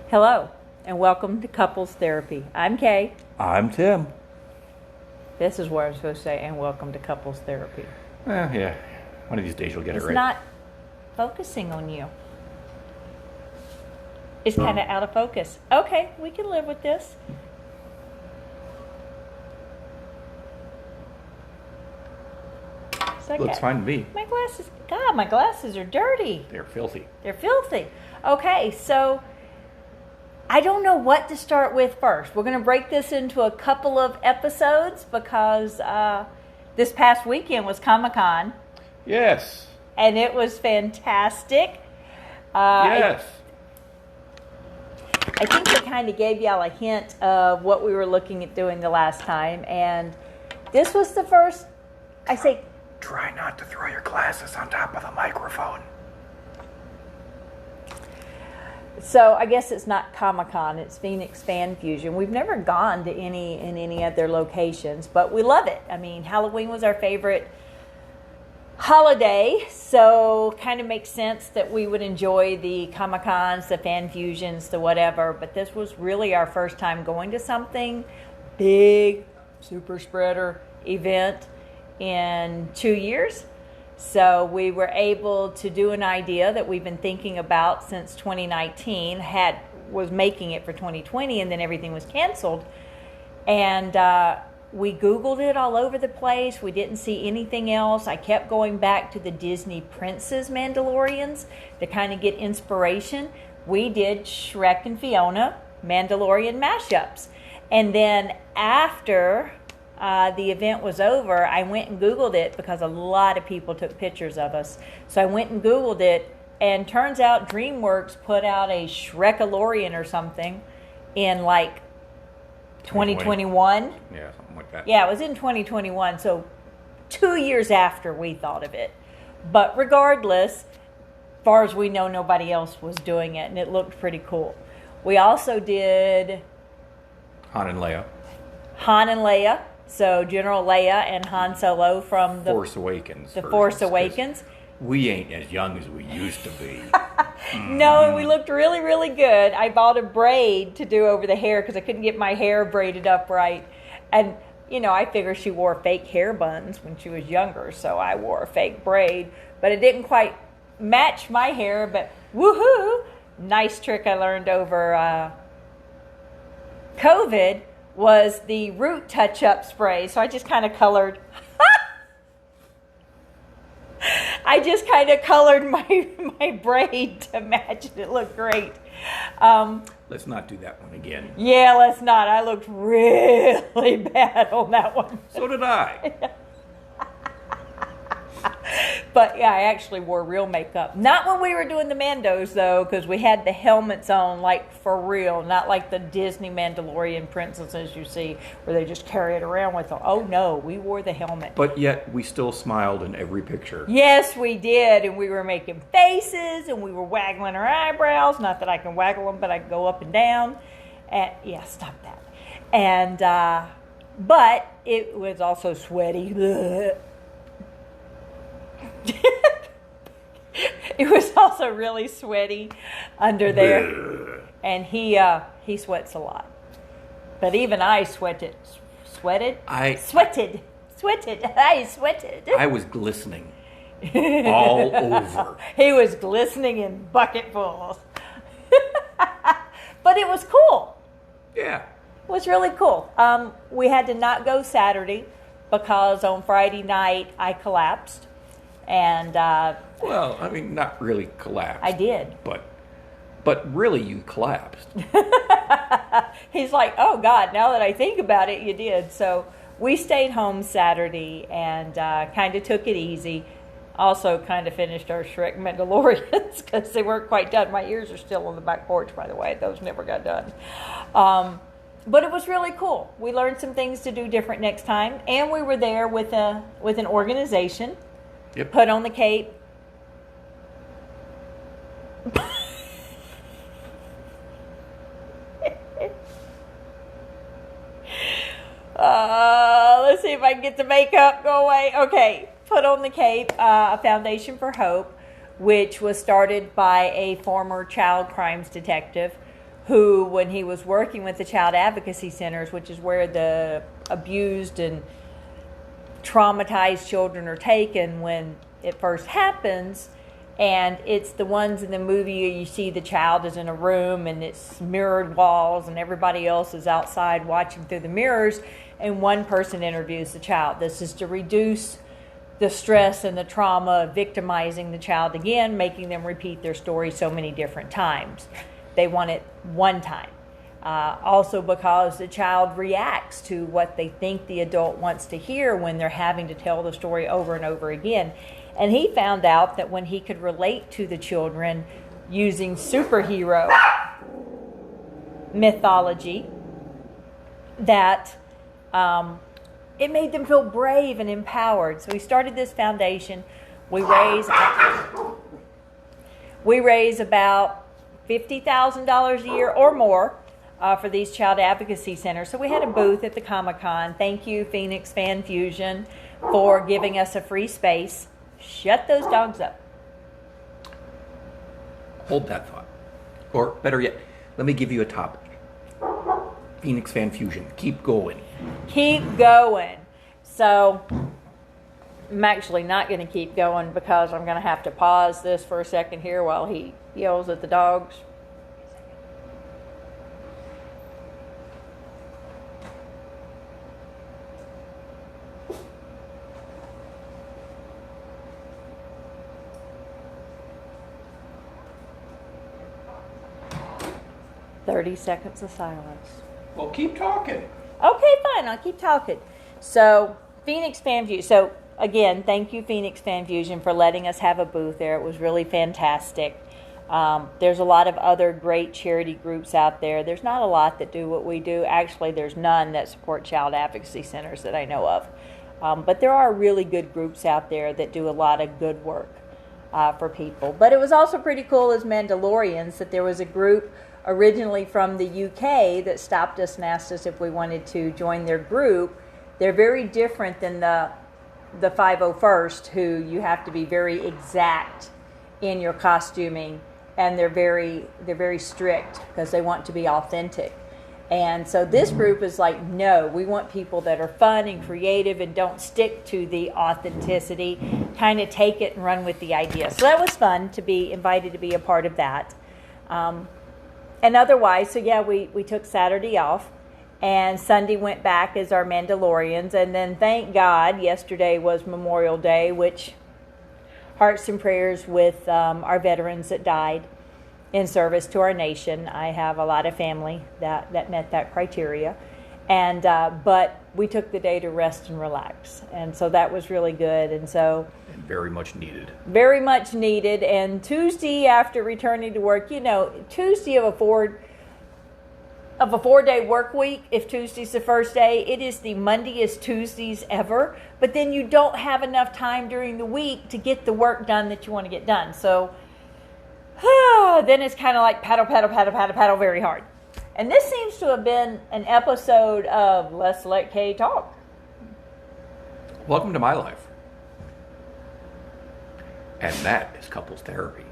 Hello, and welcome to Couples Therapy. I'm Kay. I'm Tim. This is where I'm supposed to say, and welcome to Couples Therapy. Yeah. One of these days you'll get it right. It's not focusing on you. It's kind of out of focus. Okay, we can live with this. Looks fine to me. My glasses are dirty. They're filthy. They're filthy. Okay, so I don't know what to start with first. We're going to break this into a couple of episodes because this past weekend was Comic-Con. Yes. And it was fantastic. Yes. I think they kind of gave y'all a hint of what we were looking at doing the last time. And this was the first, Try not to throw your glasses on top of the microphone. So I guess it's not Comic-Con, it's Phoenix Fan Fusion. We've never gone to any other locations, but we love it. I mean, Halloween was our favorite holiday, so kind of makes sense that we would enjoy the Comic-Cons, the Fan Fusions, the whatever, but this was really our first time going to something big, super spreader event in 2 years. So we were able to do an idea that we've been thinking about since 2019, was making it for 2020, and then everything was canceled. And we Googled it all over the place. We didn't see anything else. I kept going back to the Disney Princess Mandalorians to kind of get inspiration. We did Shrek and Fiona Mandalorian mashups. And then after the event was over, I went and Googled it because a lot of people took pictures of us. So I went and Googled it, and turns out DreamWorks put out a Shrekalorian or something in like 2021. Yeah, something like that. Yeah, it was in 2021, so 2 years after we thought of it. But regardless, as far as we know, nobody else was doing it, and it looked pretty cool. We also did Han and Leia. So General Leia and Han Solo from the Force Awakens. The Force Awakens. We ain't as young as we used to be. No, and we looked really, really good. I bought a braid to do over the hair because I couldn't get my hair braided up right. And, I figure she wore fake hair buns when she was younger, so I wore a fake braid. But it didn't quite match my hair, but woohoo! Nice trick I learned over COVID was the root touch-up spray. So I just kind of colored... I just kind of colored my braid to match it. It looked great. Let's not do that one again. Yeah, let's not. I looked really bad on that one. So did I. But yeah, I actually wore real makeup. Not when we were doing the Mandos, though, because we had the helmets on, like, for real. Not like the Disney Mandalorian princesses you see, where they just carry it around with them. Oh, no, we wore the helmet. But yet, we still smiled in every picture. Yes, we did. And we were making faces, and we were waggling our eyebrows. Not that I can waggle them, but I can go up and down. And yeah, stop that. And, but it was also sweaty. It was also really sweaty under there, and he sweats a lot. But even I sweated. I sweated. I was glistening all over. He was glistening in bucketfuls. But it was cool. Yeah. It was really cool. We had to not go Saturday because on Friday night I collapsed. And well, I mean, not really collapsed. I did. But really, you collapsed. He's like, oh, God, now that I think about it, you did. So we stayed home Saturday and kind of took it easy. Also kind of finished our Shrek Mandalorians because they weren't quite done. My ears are still on the back porch, by the way. Those never got done. But it was really cool. We learned some things to do different next time. And we were there with an organization. Yep. Put on the cape. Let's see if I can get the makeup go away. Okay, put on the cape, a Foundation for Hope, which was started by a former child crimes detective who, when he was working with the child advocacy centers, which is where the abused and traumatized children are taken when it first happens, and it's the ones in the movie you see the child is in a room and it's mirrored walls and everybody else is outside watching through the mirrors, and one person interviews the child. This is to reduce the stress and the trauma of victimizing the child again, making them repeat their story so many different times. They want it one time. Also because the child reacts to what they think the adult wants to hear when they're having to tell the story over and over again. And he found out that when he could relate to the children using superhero mythology, that it made them feel brave and empowered. So we started this foundation. We raise about $50,000 a year or more for these child advocacy centers. So we had a booth at the Comic-Con. Thank you, Phoenix Fan Fusion, for giving us a free space. Shut those dogs up. Hold that thought. Or better yet, let me give you a topic. Phoenix Fan Fusion. Keep going. Keep going. So I'm actually not going to keep going because I'm going to have to pause this for a second here while he yells at the dogs. "30 seconds of silence." Well, keep talking. Okay, fine. I'll keep talking. So, Phoenix Fan Fusion. So, again, thank you, Phoenix Fan Fusion, for letting us have a booth there. It was really fantastic. There's a lot of other great charity groups out there. There's not a lot that do what we do. Actually, there's none that support child advocacy centers that I know of. But there are really good groups out there that do a lot of good work for people. But it was also pretty cool as Mandalorians that there was a group originally from the UK that stopped us and asked us if we wanted to join their group. They're very different than the 501st, who you have to be very exact in your costuming, and they're very strict because they want to be authentic. And so this group is like, no, we want people that are fun and creative and don't stick to the authenticity, kind of take it and run with the idea. So that was fun to be invited to be a part of that. And otherwise, so yeah, we took Saturday off, and Sunday went back as our Mandalorians, and then thank God yesterday was Memorial Day, which hearts and prayers with our veterans that died in service to our nation. I have a lot of family that met that criteria, and but we took the day to rest and relax, and so that was really good. And so very much needed. Very much needed. And Tuesday, after returning to work, Tuesday of a 4-day work week, if Tuesday's the first day, it is the Monday-est Tuesdays ever. But then you don't have enough time during the week to get the work done that you want to get done. So then it's kind of like paddle very hard. And this seems to have been an episode of Let's Let Kay Talk. Welcome to my life. And that is couples therapy.